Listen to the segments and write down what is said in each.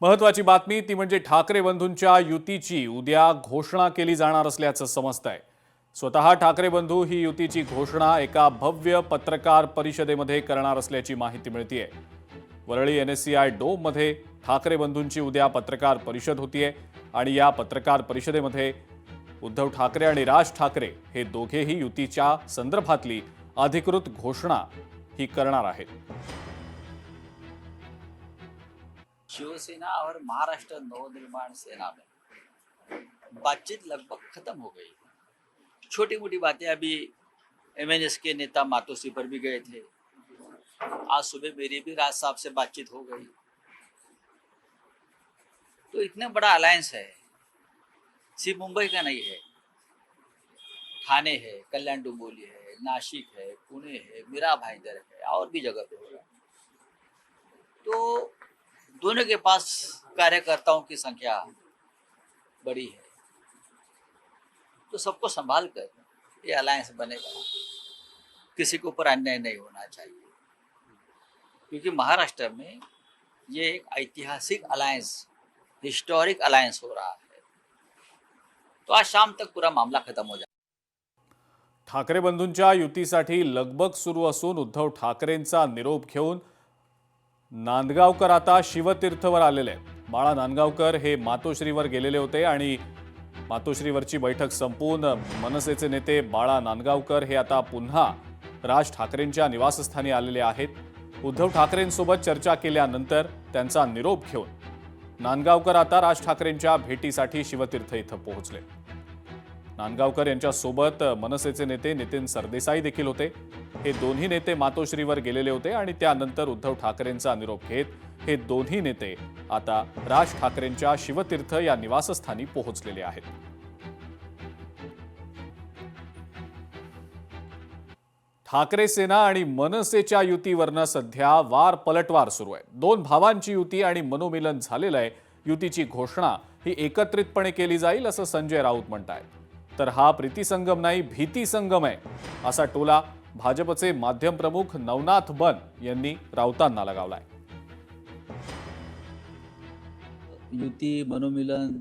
महत्त्वाची बातमी ती म्हणजे ठाकरे बंधूंच्या युतीची उद्या घोषणा केली जाणार असल्याचं समजतंय। स्वतः ठाकरे बंधू ही युतीची घोषणा एका भव्य पत्रकार परिषदेमध्ये करणार असल्याची माहिती मिळतेय। वरळी एनएससीआय डोम मध्ये ठाकरे बंधूंची उद्या पत्रकार परिषद होतीये आणि या पत्रकार परिषदेमध्ये उद्धव ठाकरे आणि राज ठाकरे हे दोघेही युतीच्या संदर्भातली अधिकृत घोषणा ही करणार आहेत। शिवसेना और महाराष्ट्र नवनिर्माण सेना में बातचीत लगभग खत्म हो गई। छोटी मोटी बातें अभी एमएनएस के नेता मातोश्री पर भी गए थे। आज सुबह मेरी भी राज साहब से बातचीत हो गई। तो इतना बड़ा अलायंस है, सिर्फ मुंबई का नहीं है, ठाणे है, कल्याण डोंबिवली है, नासिक है, पुणे है, मीरा भाईंदर है और भी जगह पे हो रहा है। तो दोनों के पास कार्यकर्ताओं की संख्या बड़ी है, तो सबको संभाल कर ये अलायंस बनेगा। किसी के ऊपर अन्याय नहीं होना चाहिए, क्योंकि महाराष्ट्र में ये एक ऐतिहासिक अलायंस, हिस्टोरिक अलायंस हो रहा है। तो आज शाम तक पूरा मामला खत्म हो जाए। ठाकरे बंधूंच्या युतीसाठी लगबग सुरू असून उद्धव ठाकरेंचा निरोप घेऊन नांदगावकर आता शिवतीर्थवर आलेले आहेत। बाळा नांदगावकर हे मातोश्रीवर गेलेले होते आणि मातोश्रीवरची बैठक संपून मनसेचे नेते बाळा नांदगावकर हे आता पुन्हा राज ठाकरेंच्या निवासस्थानी आलेले आहेत। उद्धव ठाकरेंसोबत चर्चा केल्यानंतर त्यांचा निरोप घेऊन नांदगावकर आता राज ठाकरेंच्या भेटीसाठी शिवतीर्थ इथं पोहोचले। नांदगावकर यांच्यासोबत मनसेचे नेते नितीन सरदेसाई देखील होते। हे दोन्ही नेते मातोश्रीवर गेलेले होते आणि त्यानंतर उद्धव ठाकरेंचा निरोप घेत हे दोन्ही नेते आता राज ठाकरेंच्या शिवतीर्थ या निवासस्थानी पोहोचलेले आहेत। ठाकरे सेना आणि मनसेच्या युतीवरनं सध्या वार पलटवार सुरू आहे। दोन भावांची युती आणि मनोमिलन झालेलं आहे। युतीची घोषणा ही एकत्रितपणे केली जाईल असं संजय राऊत म्हणतायत। तर हा प्रीतिसंगम नाही, भीती संगम आहे असा टोला भाजपचे माध्यम प्रमुख नवनाथ बन यांनी राऊतांना लगावलाय। युती, मनोमिलन,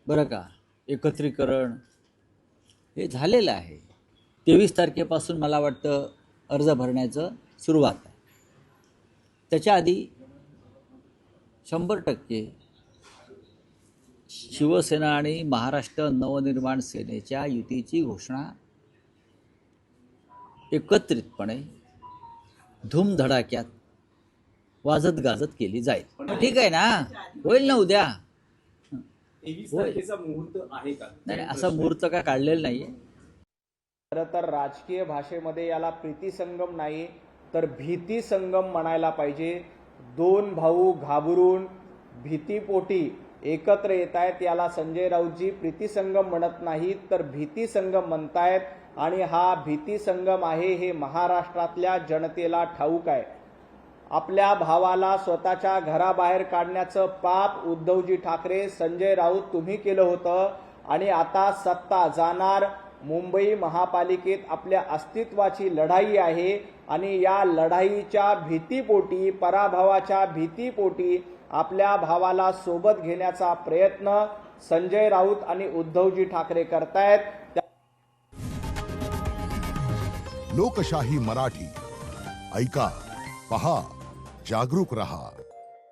बरं का, एकत्रीकरण हे झालेलं आहे। 23 तारखेपासून मला वाटतं अर्ज भरण्याचं सुरुवात आहे। त्याच्या आधी 100% शिवसेना आणि महाराष्ट्र नवनिर्माण सेनेच्या युतीची घोषणा एकत्रितपणे धूमधडाक्यात वाजत गाजत केली जाईल। ठीक आहे ना, होईल ना उद्या। 23 तारखेचा मुहूर्त आहे का? नाही, असा मुहूर्त काय काढलेला नाहीये। खरं तर राजकीय भाषेमध्ये याला प्रीतिसंगम नाही तर भीती संगम म्हणायला पाहिजे। दोन भाऊ घाबरून भीतीपोटी एकत्र येत आहेत, याला संजय राऊतजी प्रीतिसंगम म्हणत नाहीत तर भीती संगम म्हणतायत। आणि हा भीती संगम आहे हे महाराष्ट्रातल्या जनतेला ठाऊक आहे। आपल्या भावाला स्वतःच्या घराबाहेर काढण्याचं पाप उद्धवजी ठाकरे, संजय राऊत तुम्ही केलं होतं आणि आता सत्ता जाणार। मुंबई महापालिकेत आपल्या अस्तित्वाची लढाई आहे आणि या लढाईच्या भीतीपोटी, पराभवाच्या भीतीपोटी आपल्या भावाला सोबत घेण्याचा प्रयत्न संजय राऊत आणि उद्धवजी ठाकरे करतायत। लोकशाही मराठी ऐका, पहा, जागरूक रहा।